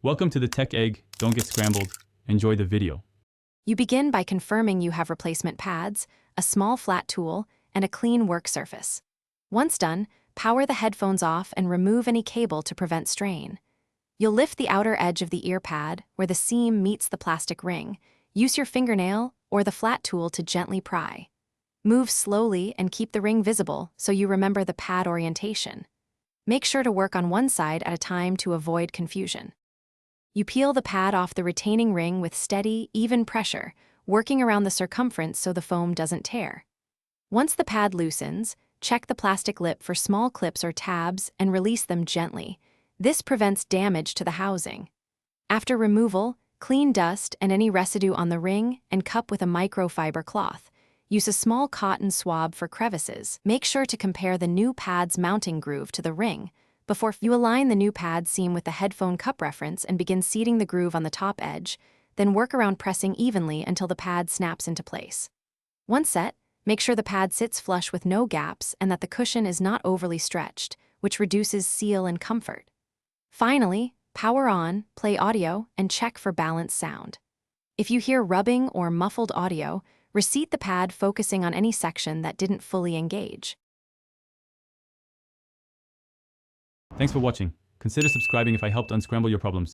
Welcome to the Tech Egg. Don't get scrambled. Enjoy the video. You begin by confirming you have replacement pads, a small flat tool, and a clean work surface. Once done, power the headphones off and remove any cable to prevent strain. You'll lift the outer edge of the ear pad, where the seam meets the plastic ring. Use your fingernail or the flat tool to gently pry. Move slowly and keep the ring visible so you remember the pad orientation. Make sure to work on one side at a time to avoid confusion. You peel the pad off the retaining ring with steady, even pressure, working around the circumference so the foam doesn't tear. Once the pad loosens, check the plastic lip for small clips or tabs and release them gently. This prevents damage to the housing. After removal, clean dust and any residue on the ring and cup with a microfiber cloth. Use a small cotton swab for crevices. Make sure to compare the new pad's mounting groove to the ring. Before you align the new pad seam with the headphone cup reference and begin seating the groove on the top edge, then work around pressing evenly until the pad snaps into place. Once set, make sure the pad sits flush with no gaps and that the cushion is not overly stretched, which reduces seal and comfort. Finally, power on, play audio, and check for balanced sound. If you hear rubbing or muffled audio, reseat the pad focusing on any section that didn't fully engage. Thanks for watching. Consider subscribing if I helped unscramble your problems.